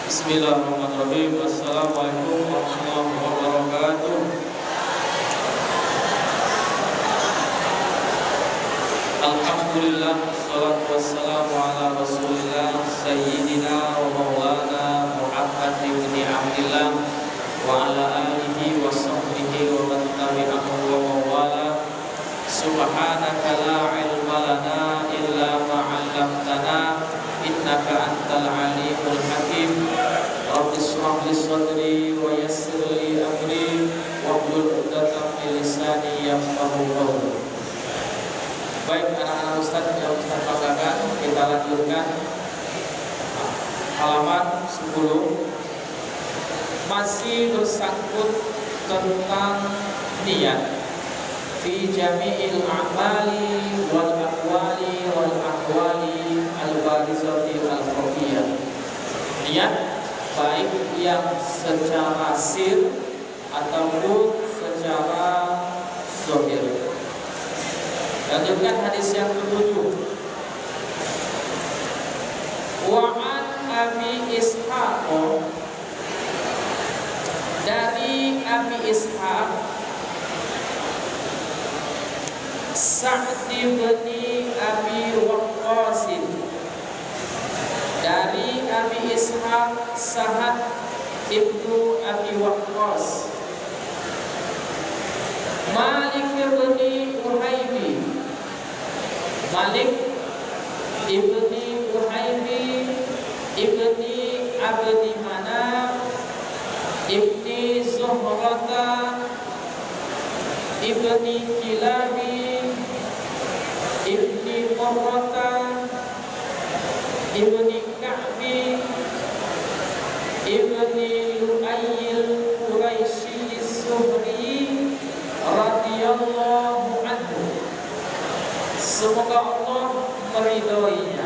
Bismillahirrahmanirrahim. Assalamualaikum warahmatullahi wabarakatuh. Alhamdulillah, wassalatu wassalamu ala rasulillah Sayyidina wa maulana Muhammad ibn Abdillah wa ala alihi wa sahbihi wa man tabi'ahu wa mawala. Subhanaka la ilma lana illa ma 'allamtana innaka antal alimul hakim. Rabbi shrah li sadri wa yassir li amri wahlul 'uqdatam min lisani yafqahu qawli. Baik anak-anak Ustaz yang Ustaz banggakan, kita lanjutkan halaman 10. Masih bersangkut tentang niat fi jami'il a'mali wal aqwali wal ahwali al-barizati al-khafiyah. Niat baik yang secara sir ataupun secara zahir. Lanjutkan hadis yang ke-7. Wa an Abi Ishaq, dari Abi Ishaq Sa'd bin Abi Waqqas, dari Abi Ishaq Sa'd ibnu Abi Waqqas. Malik bin Uhaybi, Malik ibni Uhaybi ibni Abdi Manaf ibni Zuhrata ibni Kilabi ibni Qurrata ibni Ka'bi ibni Lu'ayil Quraisy Zuhri radhiyallahu anhu. Semoga Allah meridhoinya.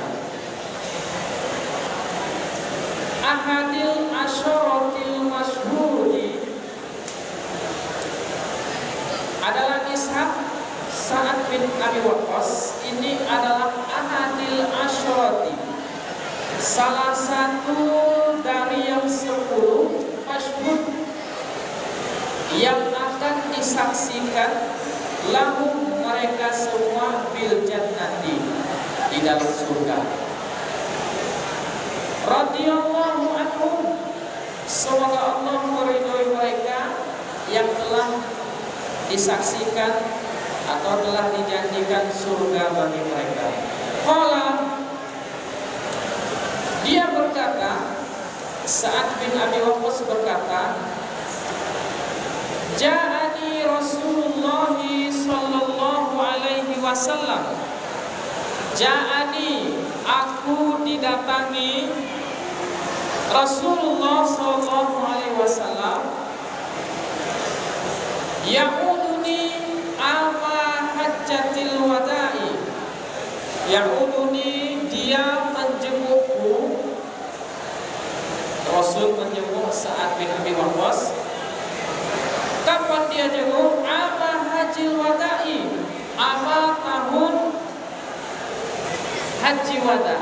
Ahadil asyaratil masyhuri, adalah Ishaq Sa'ad bin Abi Waqqas. Ini adalah ahadil asyarati, salah satu dari yang 10 masyhur yang akan disaksikan lahum mereka semua bil jannati, di dalam surga. Radhiyallahu anhum, semoga Allah meridhoi mereka yang telah disaksikan atau telah dijanjikan surga bagi mereka. Qala, dia berkata, Sa'ad bin Abi Waqqas berkata, Ja'ani Rasulullah sallallahu alaihi wasallam. Ja'ani, aku didatangi Rasulullah sallallahu alaihi wasallam ya'uduni ama hajjatil wada'i. Ya'uduni, dia menjengukku. Rasul menjenguk Sa'ad bin Abi Waqqas. Kapan dia jenguk? Ama hajjil wada'i, ama tahun haji wada.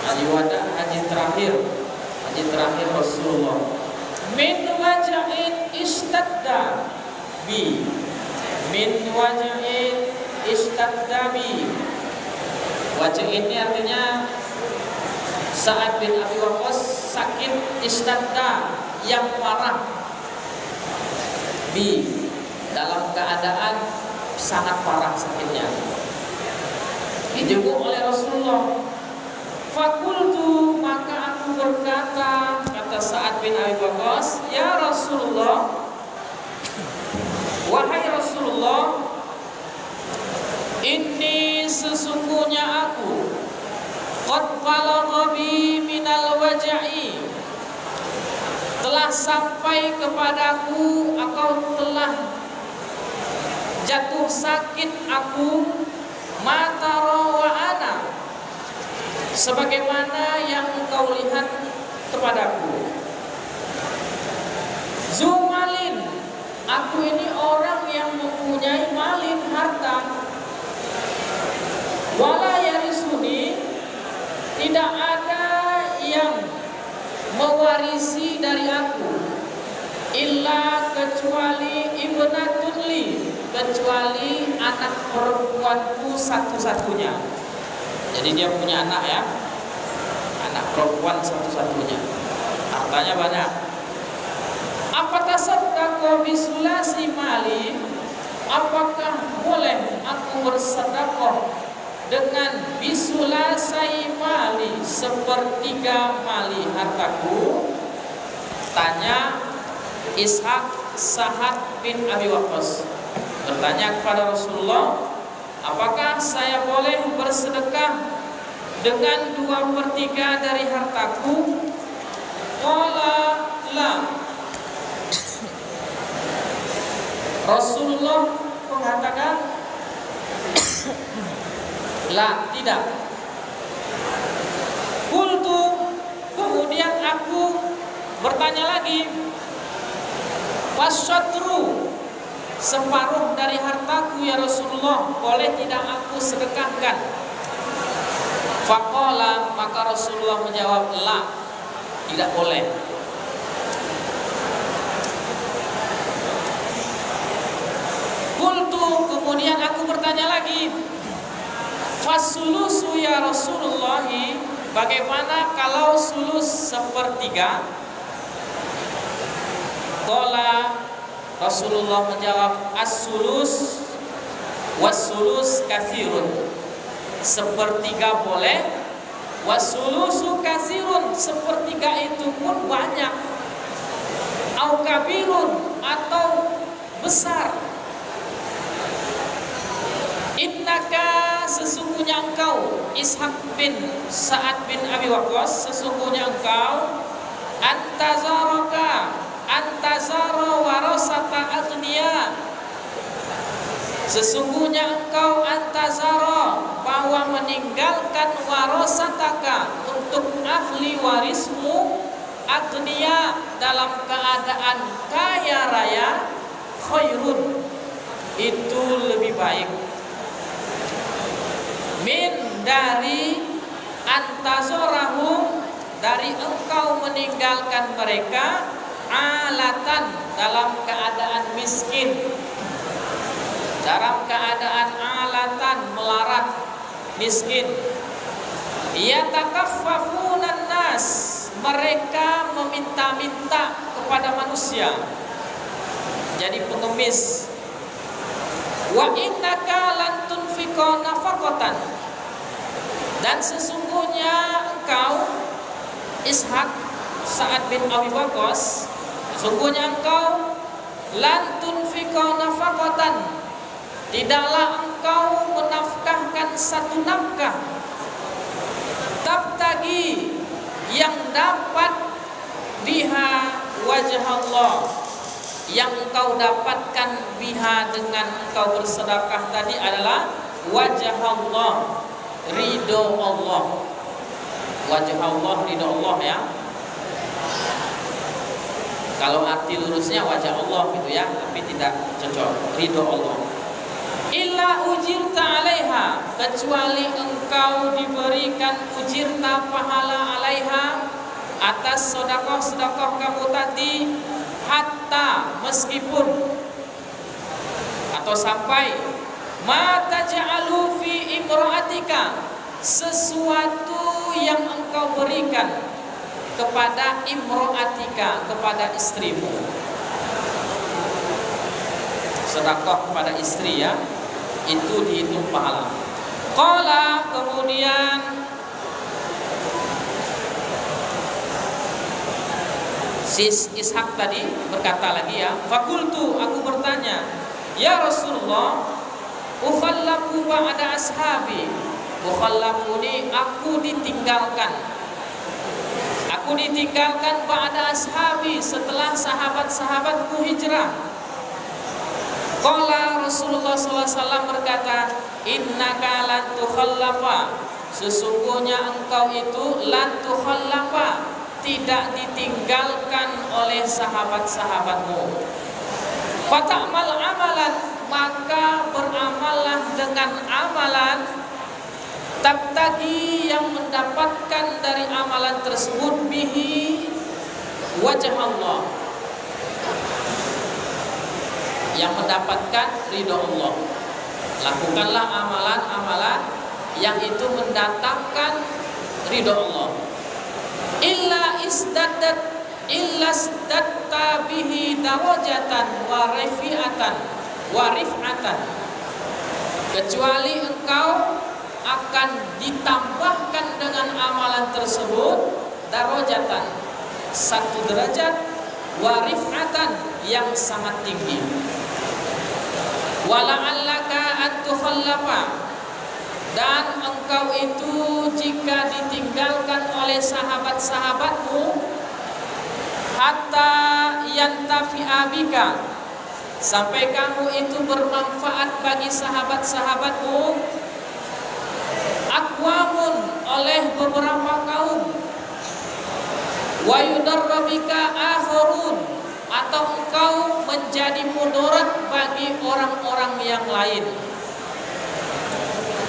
Haji wada, haji terakhir Rasulullah. Min waja'in istadda bi, min waja'in istadda bi. Wajah ini artinya Sa'ad bin Abi Waqqas sakit istadda, yang parah, bi, dalam keadaan sangat parah sakitnya, dijenguk oleh Rasulullah. Fakultu, maka aku berkata, kata Sa'ad bin Abi Waqqas, ya Rasulullah, wahai Rasulullah, ini sesungguhnya aku qad balagha bi minal waj'i, telah sampai kepadaku, atau telah jatuh sakit aku, matara wa ana, sebagaimana yang engkau lihat kepadaku. Zumalin, aku ini orang yang mempunyai malin, harta. Wala yarisuni, tidak ada yang mewarisi dari aku, illa, kecuali ibnatun li, kecuali anak perempuanku satu-satunya. Jadi dia punya anak ya, anak perempuan satu-satunya, hartanya banyak. Apakah sadaqah bisulasi mali, apakah boleh aku bersedekah dengan bisulasai mali, sepertiga mali hartaku? Tanya Ishaq Sa'ad bin Abi Waqqas, bertanya kepada Rasulullah, apakah saya boleh bersedekah dengan 2/3 dari hartaku? Qala la. Rasulullah mengatakan la, tidak. Qultu, kemudian aku bertanya lagi, wasyatru, separuh dari hartaku ya Rasulullah, boleh tidak aku sedekahkan? Faqala, maka Rasulullah menjawab, la, tidak boleh. Qultu, kemudian aku bertanya lagi, fasulusu ya Rasulullah, bagaimana kalau sulus sepertiga? Qala, Rasulullah menjawab, as-sulus was-sulus katsirun, sepertiga boleh, was-sulusu katsirun, sepertiga itu pun banyak, au kabirun, atau besar. Innaka, sesungguhnya engkau, Ishaq bin Sa'ad bin Abi Waqqas, sesungguhnya engkau, antazara warasata agniya, sesungguhnya engkau antazara, bahwa meninggalkan warasataka, untuk ahli warismu, agniya, dalam keadaan kaya raya, khairun, itu lebih baik, min, dari, antazorahum, dari engkau meninggalkan mereka, alatan, dalam keadaan miskin, dalam keadaan alatan, melarat, miskin. Yatakaffafunan nas, mereka meminta-minta kepada manusia, jadi pengemis. Wa innaka lan tunfiqa nafaqatan, dan sesungguhnya engkau, Ishaq Sa'ad bin Abi Waqqas, sesungguhnya engkau, lan tunfiqa nafaqatan, tidaklah engkau menafkahkan satu nafkah, tabtagi, yang dapat yang engkau dapatkan biha dengan engkau bersedekah tadi adalah wajah Allah, ridho Allah. Wajah Allah, ridho Allah ya. Kalau arti lurusnya wajah Allah gitu ya, tapi tidak cocok, ridho Allah. Illa ujirta alaiha, kecuali engkau diberikan ujirta pahala alaiha atas sedekah kamu tadi, hatta meskipun atau sampai ma taj'alu fi imra'atika, sesuatu yang engkau berikan kepada imra'atika, kepada istrimu. Sedekah kepada istri ya, itu dihitung pahala. Qala, kemudian Sis Ishak tadi berkata lagi ya, fakultu, aku bertanya, ya Rasulullah, ukhallaku ba'da ashabi. Ukhallaku ini aku ditinggalkan. Aku ditinggalkan ba'da ashabi, setelah sahabat-sahabatku hijrah. Qala Rasulullah SAW berkata, innaka lan tukhallafa, sesungguhnya engkau itu lan tukhallafa, tidak ditinggalkan oleh sahabat-sahabatmu. Fata'mal amalan, maka beramallah dengan amalan, tabtagi yang mendapatkan dari amalan tersebut bihi wajah Allah, yang mendapatkan ridho Allah. Lakukanlah amalan-amalan yang itu mendatangkan ridho Allah. Illa isdatta bihi darajatan wa rif'atan, kecuali engkau akan ditambahkan dengan amalan tersebut darajatan, satu derajat, wa rif'atan, yang sangat tinggi. Wala'allaka an tukhallafa, dan engkau itu jika ditinggalkan oleh sahabat-sahabatmu, hatta yantafi'a bika, sampai kamu itu bermanfaat bagi sahabat-sahabatmu, aqwamun, oleh beberapa kaum, wa yudarra bika akharun, atau engkau menjadi mudarat bagi orang-orang yang lain.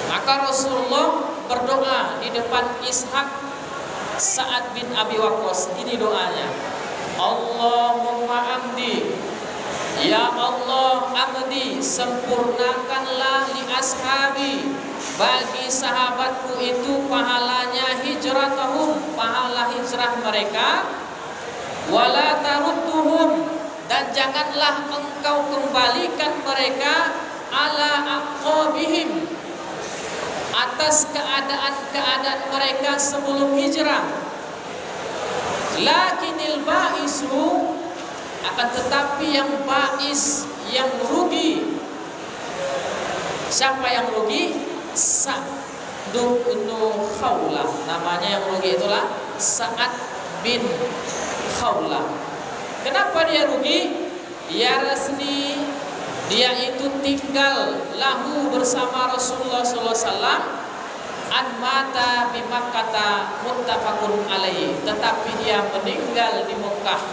Maka Rasulullah berdoa di depan Ishak Sa'ad bin Abi Waqqas. Ini doanya, Allahumma amdi, ya Allah amdi, sempurnakanlah li ashabi, bagi sahabatku itu pahalanya hijratahum, pahala hijrah mereka, wala tarudduhum, dan janganlah engkau kembalikan mereka ala aqabihim, atas keadaan-keadaan mereka sebelum hijrah. Lakinil ba'isu, akan tetapi yang ba'is, yang rugi, siapa yang rugi? Sa'd bin Khawlah, namanya yang rugi itulah Sa'ad bin Khawlah. Kenapa dia rugi? Ya rasni, dia itu tinggal lahu bersama Rasulullah SAW, an mata bi Makkah muttafaqun alaihi, tetapi dia meninggal di Mekah.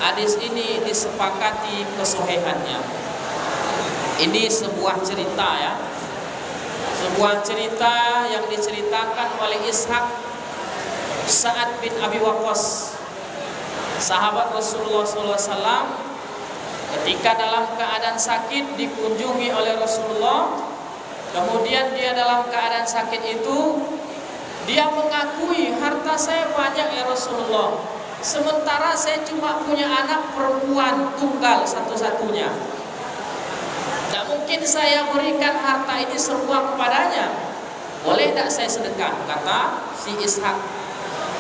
Hadis ini disepakati kesohihannya. Ini sebuah cerita ya, sebuah cerita yang diceritakan oleh Ishak Sa'ad bin Abi Waqqas, sahabat Rasulullah SAW. Ketika dalam keadaan sakit dikunjungi oleh Rasulullah, kemudian dia dalam keadaan sakit itu dia mengakui, harta saya banyak ya Rasulullah, sementara saya cuma punya anak perempuan tunggal satu-satunya. Tidak mungkin saya berikan harta ini semua kepadanya. Boleh tidak saya sedekah? Kata si Ishak.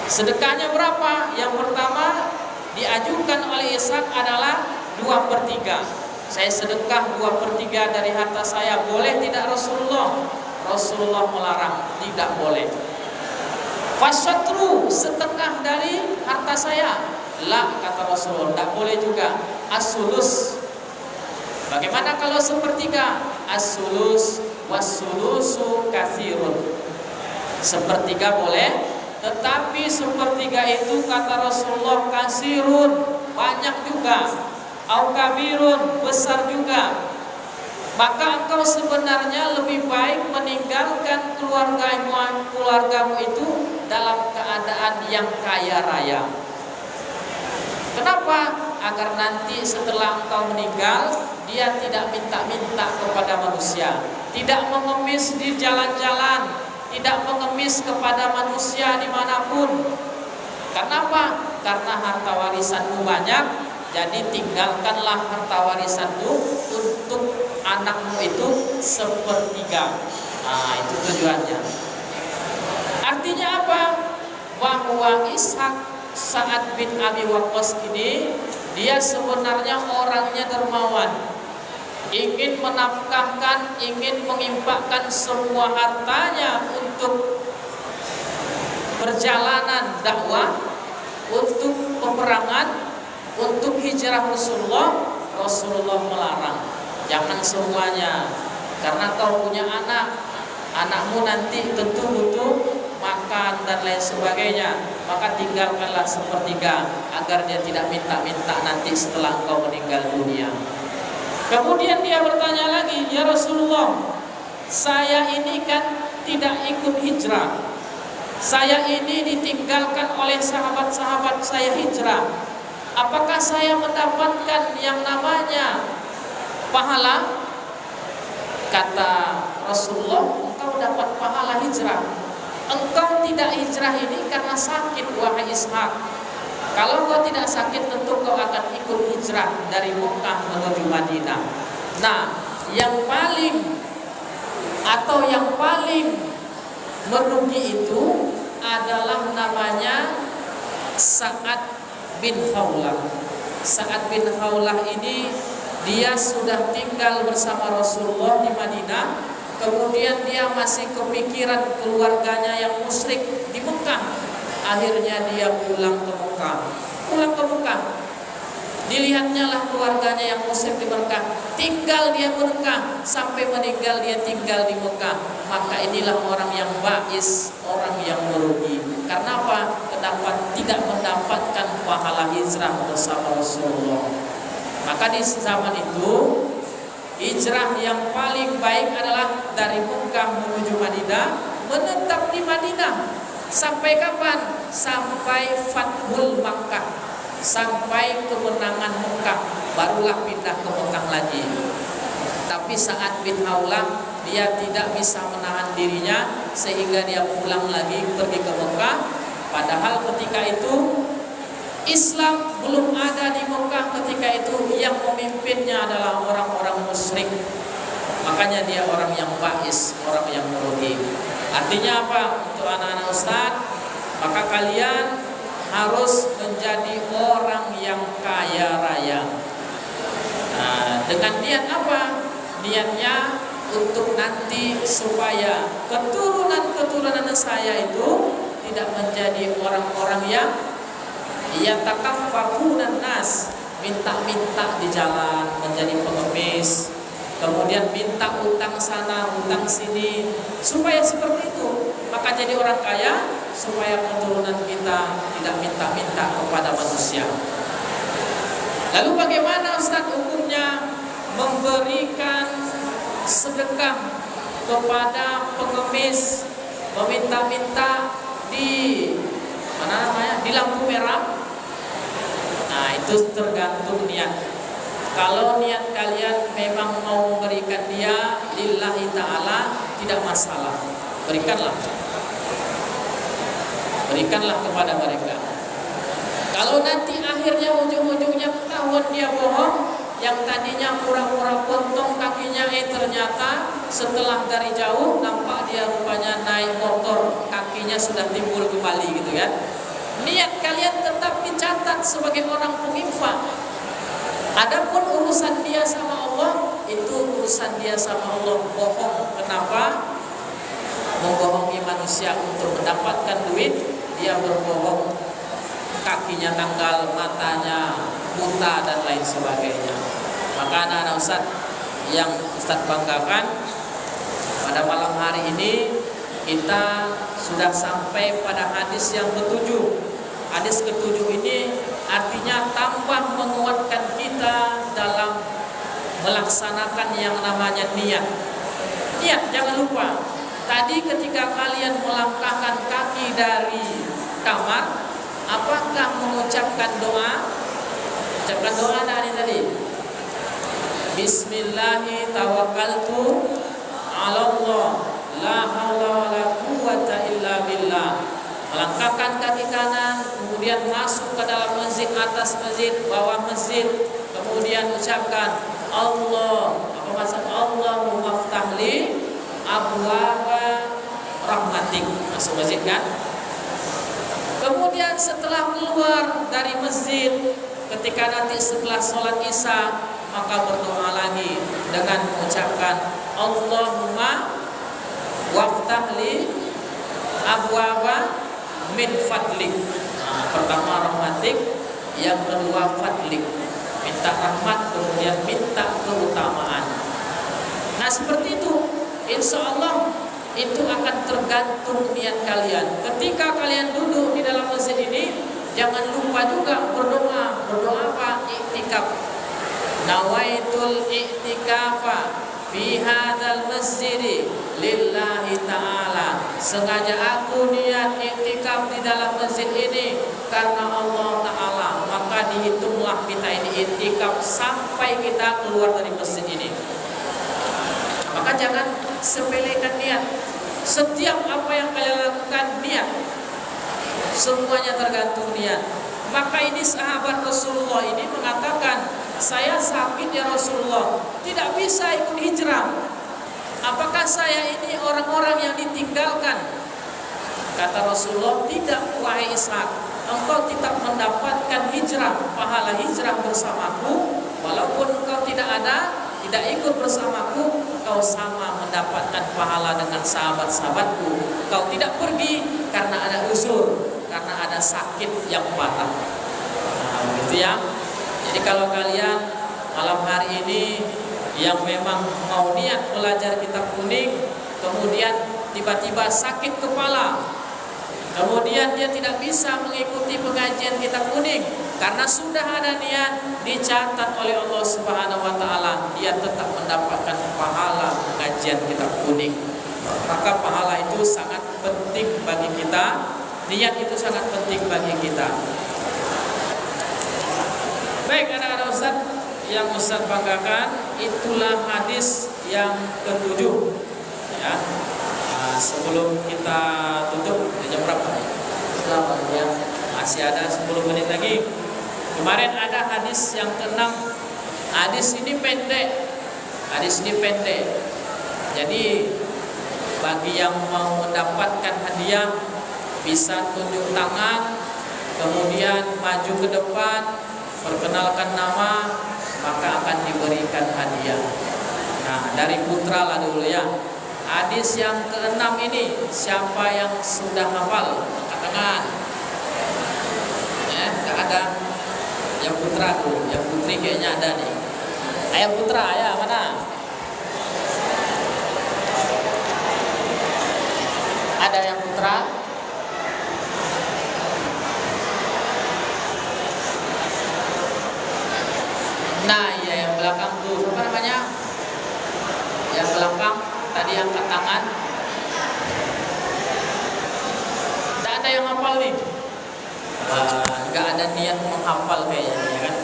Sedekahnya berapa? Yang pertama diajukan oleh Ishak adalah 2/3. Saya sedekah 2/3 dari harta saya, boleh tidak Rasulullah? Rasulullah melarang, tidak boleh. Fasyatru, setengah dari harta saya. La, kata Rasulullah, tidak boleh juga. As-sulus. Bagaimana kalau sepertiga? As-sulus was-sulusu katsirun. Sepertiga boleh, tetapi sepertiga itu kata Rasulullah kasirun, banyak juga. Au kabirun, besar juga. Maka engkau sebenarnya lebih baik meninggalkan keluargamu itu dalam keadaan yang kaya raya. Kenapa? Agar nanti setelah engkau meninggal, dia tidak minta-minta kepada manusia, tidak mengemis di jalan-jalan, tidak mengemis kepada manusia dimanapun. Kenapa? Karena harta warisanmu banyak, jadi tinggalkanlah harta warisanmu untuk anakmu itu sepertiga. Nah, itu tujuannya. Artinya apa? Bahwa Ishak Sa'ad bin Abi Waqqas ini, dia sebenarnya orangnya dermawan, ingin menafkahkan, ingin menginfakkan semua hartanya untuk perjalanan dakwah, untuk peperangan, untuk hijrah Rasulullah. Rasulullah melarang, jangan semuanya, karena kau punya anak, anakmu nanti tentu butuh makan dan lain sebagainya, maka tinggalkanlah sepertiga agar dia tidak minta-minta nanti setelah engkau meninggal dunia. Kemudian dia bertanya lagi, ya Rasulullah, saya ini kan tidak ikut hijrah, saya ini ditinggalkan oleh sahabat-sahabat saya hijrah, apakah saya mendapatkan yang namanya pahala? Kata Rasulullah, engkau dapat pahala hijrah. Engkau tidak hijrah ini karena sakit, wahai Ishak. Kalau kau tidak sakit, tentu kau akan ikut hijrah dari Mekah menuju Madinah. Nah, yang paling merugi itu adalah namanya Sa'ad bin Khawlah. Sa'ad bin Khawlah ini dia sudah tinggal bersama Rasulullah di Madinah. Kemudian dia masih kepikiran keluarganya yang musyrik di Mekah. Akhirnya dia pulang ke Mekah. Dilihatnya lah keluarganya yang musyrik di Mekah. Tinggal dia di Mekah sampai meninggal, dia tinggal di Mekah. Maka inilah orang yang ba'is, orang yang merugi. Karena apa? Kenapa tidak mendapatkan pahala hijrah bersama Rasulullah? Maka di zaman itu hijrah yang paling baik adalah dari Mekah menuju Madinah, menetap di Madinah. Sampai kapan? Sampai Fathul Makkah, sampai kemenangan Mekah, barulah pindah ke Mekah lagi. Tapi Sa'ad bin Khawlah dia tidak bisa menahan dirinya, sehingga dia pulang lagi pergi ke Mekah. Padahal ketika itu Islam belum ada di Mekah, ketika itu yang memimpinnya adalah orang-orang musyrik. Makanya dia orang yang ba'is, orang yang merugi. Artinya apa? Untuk anak-anak Ustaz, maka kalian harus menjadi orang yang kaya raya. Nah, dengan niat apa? Niatnya untuk nanti supaya keturunan saya itu tidak menjadi orang-orang yang yatakaffafuna nas, minta-minta di jalan, menjadi pengemis, kemudian minta utang sana, utang sini, supaya seperti itu. Maka jadi orang kaya, supaya keturunan kita tidak minta-minta kepada manusia. Lalu bagaimana Ustaz hukumnya memberikan sedekah kepada pengemis, meminta-minta di di lampu merah? Nah, itu tergantung niat. Kalau niat kalian memang mau memberikan dia lillahi ta'ala, tidak masalah, berikanlah kepada mereka. Kalau nanti akhirnya ujung-ujungnya ketahuan dia bohong, yang tadinya pura-pura potong kakinya, ternyata setelah dari jauh nampak dia rupanya naik motor, kakinya sudah timbul kembali gitu kan. Niat kalian tetap dicatat sebagai orang penginfak. Adapun urusan dia sama Allah, itu urusan dia sama Allah. Bohong, kenapa? Membohongi manusia untuk mendapatkan duit, dia berbohong, kaki kakinya tanggal, matanya buta dan lain sebagainya. Maka anak-anak Ustaz yang Ustaz banggakan, pada malam hari ini kita sudah sampai pada hadis yang ketujuh. Hadis ketujuh ini artinya tambah menguatkan kita dalam melaksanakan yang namanya niat. Niat, jangan lupa. Tadi ketika kalian melangkahkan kaki dari kamar, apakah mengucapkan doa? Ucapkan doa tadi. Bismillahi tawakkaltu 'ala Allah, la haula wala quwwata illa billah. Melangkahkan kaki kanan, kemudian masuk ke dalam masjid, atas masjid, bawah masjid, kemudian ucapkan Allah, apa maksud Allahumma ftahli abwaaba rahmatik. Masuk masjid kan? Kemudian setelah keluar dari masjid, ketika nanti setelah sholat isya, maka berdoa lagi dengan mengucapkan Allahumma waftahli abwaaba min fadlik. Pertama rahmatik, yang kedua fadlik, minta rahmat, kemudian minta keutamaan. Nah seperti itu, insya Allah itu akan tergantung niat kalian. Ketika kalian duduk di dalam masjid ini, jangan lupa juga berdoa. Berdoa apa? Iktikaf. Nawaitul iktikafa fi hadzal masjid lillahi ta'ala. Sengaja aku niat iktikaf di dalam masjid ini karena Allah Ta'ala. Maka dihitunglah kita ini iktikaf sampai kita keluar dari masjid ini. Maka jangan sepelekan niat. Setiap apa yang kalian lakukan niat. Semuanya tergantung niat. Maka ini sahabat Rasulullah ini mengatakan, saya sakit ya Rasulullah, tidak bisa ikut hijrah. Apakah saya ini orang-orang yang ditinggalkan? Kata Rasulullah, tidak wahai Ishaq, engkau tetap mendapatkan hijrah, pahala hijrah bersamaku. Walaupun engkau tidak ikut bersamaku, kau sama mendapatkan pahala dengan sahabat-sahabatku. Kau tidak pergi karena ada uzur, karena ada sakit yang patah. Nah, begitu ya. Jadi kalau kalian malam hari ini yang memang mau niat belajar kitab kuning, kemudian tiba-tiba sakit kepala, kemudian dia tidak bisa mengikuti pengajian kitab kuning karena sudah ada niat dicatat oleh Allah Subhanahu wa taala, dia tetap mendapatkan pahala pengajian kitab kuning. Maka pahala itu sangat penting bagi kita, niat itu sangat penting bagi kita. Baik anak-anak Ustaz yang Ustaz banggakan, itulah hadis yang ketujuh ya. Nah, sebelum kita tutup, jam berapa? Selamat ya. Masih ada 10 menit lagi. Kemarin ada hadis yang ke-6. Hadis ini pendek. Jadi bagi yang mau mendapatkan hadiah bisa tunjuk tangan, kemudian maju ke depan, perkenalkan nama, maka akan diberikan hadiah. Nah, dari putra lah dulu ya. Hadis yang ke-6 ini, siapa yang sudah hafal? Angkat tangan. Enggak ada. Yang putra dulu, yang putri kayaknya ada nih. Ayah putra, ya mana? Ada yang putra? Nah, iya yang belakang tuh, apa namanya? Yang belakang tadi angkat tangan. Tidak ada yang hafal nih. Nggak ada niat menghafal kayaknya, ya kan?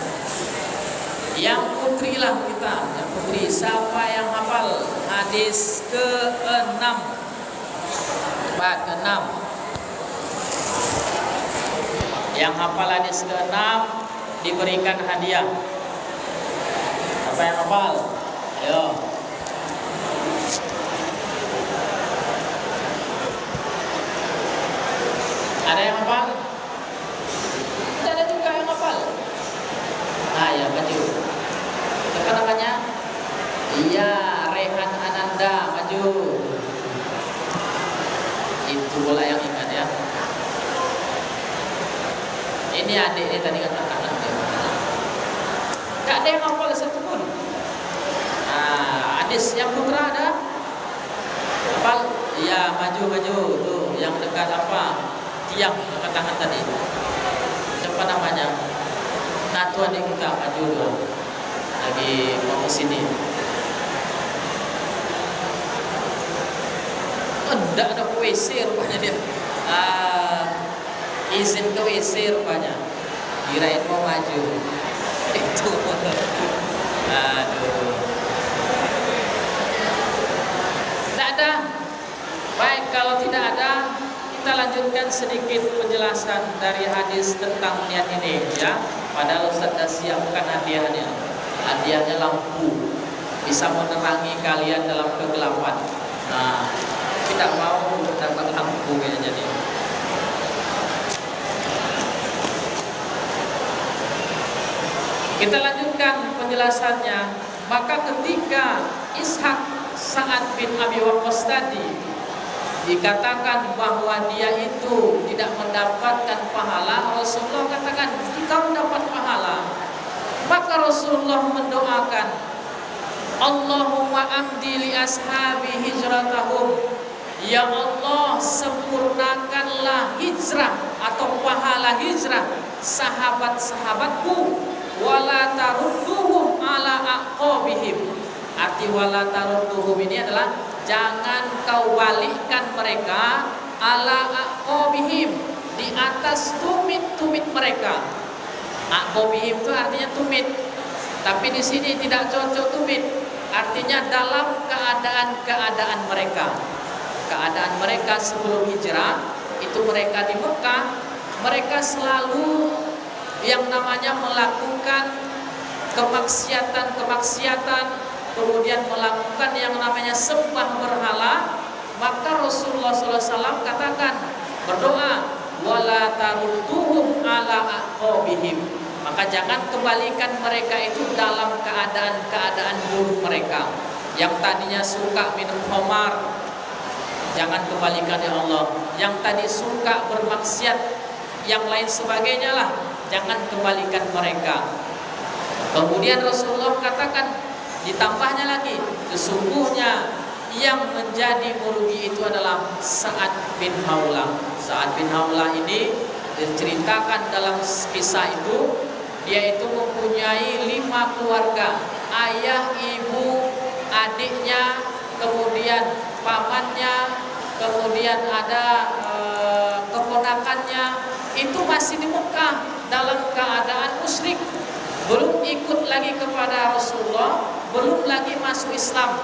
Yang putri lah kita, yang putri. Siapa yang hafal hadis ke-6? Bab ke-6. Yang hafal hadis ke-6 diberikan hadiah. Siapa yang hafal? Ayo. Ada yang hafal? Tidak ada juga yang hafal. Nah ya, maju. Siapa namanya? Iya, Rehan Ananda, maju. Itu bola yang ingat ya. Ini Ini adiknya tadi katakan nggak ada yang hafal satu pun. Hadis yang putra ada hafal? Iya, maju tuh yang dekat apa? Tiang dekat tangan tadi. Siapa namanya? Satu adik kita maju dulu. Lagi mau ke sini. Enggak ada WC rupanya dia. Izin ke WC rupanya. Kirain mau maju. Itu. Aduh. Tidak ada. Baik, kalau tidak ada, kita lanjutkan sedikit penjelasan dari hadis tentang niat ini, ya. Padahal Ustaz dah siapkan hadiahnya. Hadiahnya lampu, bisa menerangi kalian dalam kegelapan. Nah, tidak mau dapat lampu kayaknya nih. Kita lanjutkan penjelasannya. Maka ketika Ishaq Sa'ad bin Abi Waqqas tadi dikatakan bahwa dia itu tidak mendapatkan pahala, Rasulullah katakan, "Kau dapat pahala." Maka Rasulullah mendoakan, "Allahumma amdi li ashabi hijratahum." Ya Allah, sempurnakanlah hijrah atau pahala hijrah sahabat-sahabatku, wala tarudduhum ala aqabihim. Arti wala tarudduhum ini adalah jangan kau balikkan mereka ala aqabihim, di atas tumit-tumit mereka. Aqabihim itu artinya tumit, tapi di sini tidak cocok tumit. Artinya dalam keadaan mereka. Keadaan mereka sebelum hijrah itu, mereka di Mekah, mereka selalu yang namanya melakukan kemaksiatan, kemudian melakukan yang namanya sembah berhala. Maka Rasulullah SAW katakan, berdoa, wala tarudduhum ala aqabihim. Maka jangan kembalikan mereka itu dalam keadaan buruk mereka. Yang tadinya suka minum khamar, jangan kembalikan ya Allah. Yang tadi suka bermaksiat, yang lain sebagainya lah, jangan kembalikan mereka. Kemudian Rasulullah katakan, ditambahnya lagi, sesungguhnya yang menjadi merugi itu adalah Sa'ad bin Haulah. Sa'ad bin Haulah ini diceritakan dalam kisah itu, dia itu mempunyai 5 keluarga, ayah, ibu, adiknya, kemudian pamannya, kemudian ada keponakannya. Itu masih di Mekah dalam keadaan musyrik, belum ikut lagi kepada Rasulullah, belum lagi masuk Islam.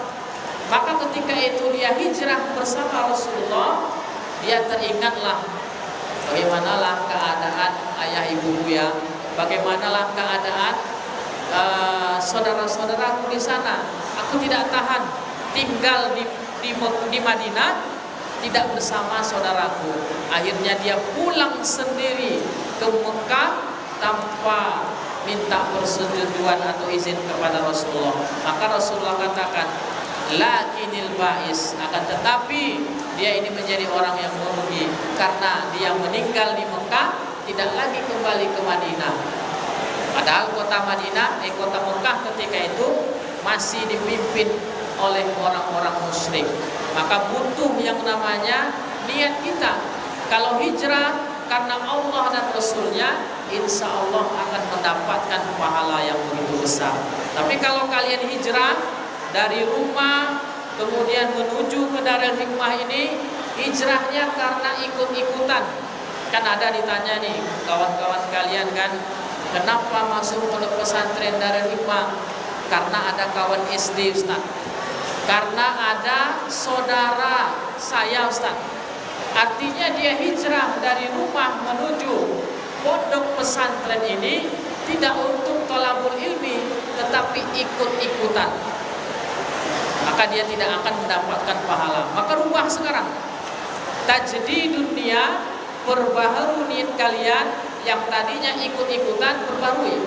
Maka ketika itu dia hijrah bersama Rasulullah, dia teringatlah bagaimanalah keadaan ayah ibuku ya, bagaimanalah keadaan saudara-saudaraku di sana. Aku tidak tahan tinggal di Madinah tidak bersama saudaraku. Akhirnya dia pulang sendiri ke Mekah tanpa minta persetujuan atau izin kepada Rasulullah. Maka Rasulullah katakan, lakinil ba'is, akan tetapi dia ini menjadi orang yang merugi karena dia meninggal di Mekah, tidak lagi kembali ke Madinah. Padahal kota Mekah ketika itu masih dipimpin oleh orang-orang musyrik. Maka butuh yang namanya niat kita. Kalau hijrah karena Allah dan Rasulnya, insya Allah akan mendapatkan pahala yang begitu besar. Tapi kalau kalian hijrah dari rumah kemudian menuju ke Darul Hikmah ini, hijrahnya karena ikut-ikutan. Kan ada ditanya nih kawan-kawan kalian kan, kenapa masuk pondok pesantren Darul Hikmah? Karena ada kawan SD Ustaz, karena ada saudara saya Ustaz. Artinya dia hijrah dari rumah menuju pondok pesantren ini tidak untuk thalabul ilmi, tetapi ikut-ikutan. Maka dia tidak akan mendapatkan pahala. Maka rubah sekarang. Tajdidun dunia, perbaharui niat kalian. Yang tadinya ikut-ikutan, perbarui.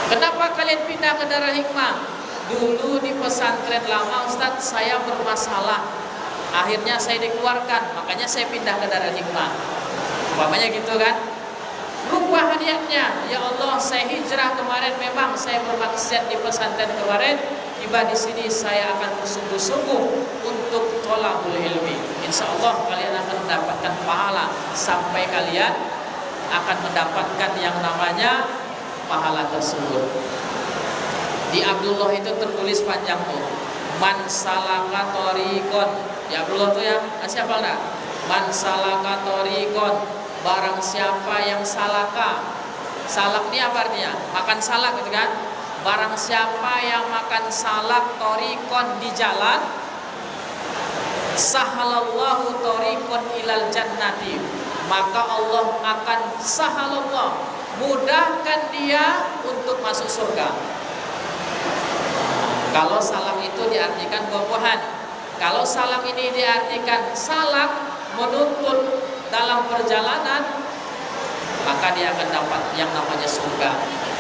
Kenapa kalian pindah ke Darul Hikmah? Dulu di pesantren lama Ustaz saya bermasalah, akhirnya saya dikeluarkan, makanya saya pindah ke Darul Hikmah. Umpamanya gitu kan. bertanya, ya Allah, saya hijrah kemarin, memang saya bermaksiat di pesantren kemarin, tiba di sini saya akan bersungguh-sungguh untuk thalabul ilmi. Insya Allah kalian akan mendapatkan pahala sampai kalian akan mendapatkan yang namanya pahala tersebut. Di Abdullah itu tertulis panjang tuh, man salaka thoriqon. Di Abdullah tuh ya, siapa enggak? Man salaka thoriqon, barang siapa yang salaka. Salak ini apa artinya? Makan salak gitu kan? Barang siapa yang makan salak thoriqon di jalan, sahalallahu thoriqon ilal jannati, maka Allah akan sahalallah, mudahkan dia untuk masuk surga. Kalau salak itu diartikan buah-buahan. Kalau salak ini diartikan salak menuntut dalam perjalanan, maka dia akan dapat yang namanya surga.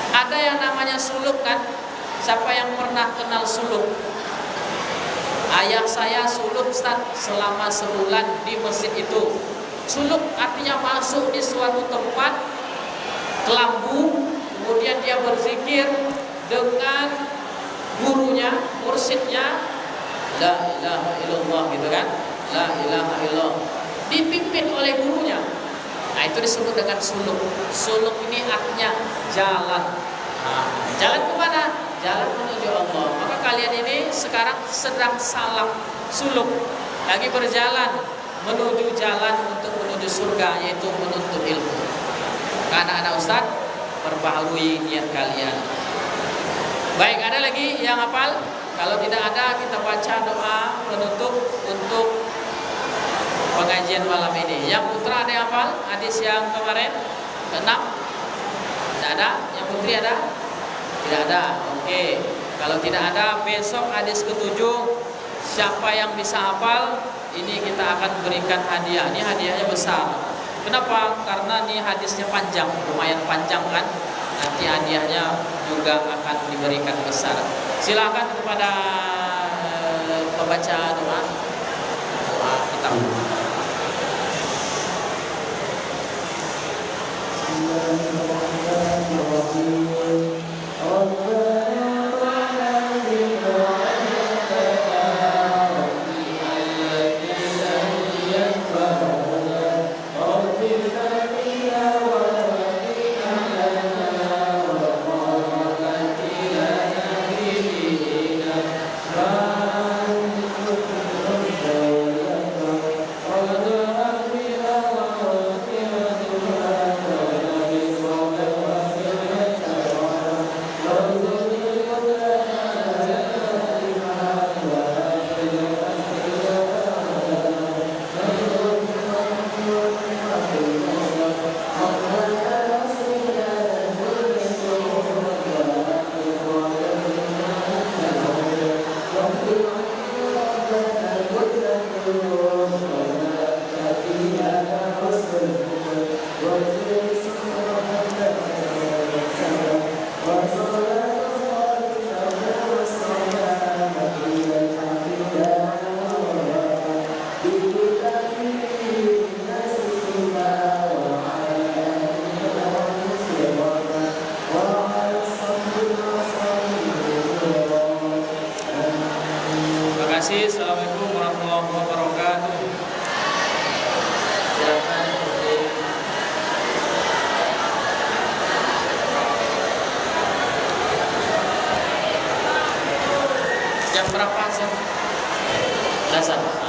Ada yang namanya suluk kan? Siapa yang pernah kenal suluk? Ayah saya suluk Ustaz selama sebulan di masjid itu. Suluk artinya masuk di suatu tempat kelambu, kemudian dia berzikir dengan gurunya, mursyidnya, la ilaha illallah gitu kan, la ilaha illallah, dipimpin oleh gurunya. Nah, itu disebut dengan suluk. Suluk ini artinya jalan. Nah, jalan kemana? Jalan menuju Allah. Maka kalian ini sekarang sedang salak suluk, lagi berjalan menuju jalan untuk menuju surga, yaitu menuntut ilmu. Karena anak Ustaz, perbaharui niat kalian. Baik, ada lagi yang hafal? Kalau tidak ada, kita baca doa penutup untuk pengajian malam ini. Yang putra ada yang hafal? Hadis yang kemarin 6? Tidak ada? Yang putri ada? Tidak ada. Oke. Kalau tidak ada, besok hadis ke-7. Siapa yang bisa hafal, ini kita akan berikan hadiah. Ini hadiahnya besar. Kenapa? Karena ini hadisnya panjang, lumayan panjang kan? Nanti hadiahnya juga akan diberikan besar. Silakan kepada pembaca doa. Doa kita. Assalamualaikum warahmatullahi wabarakatuh. Silakan. Jam berapa sih? Dasar.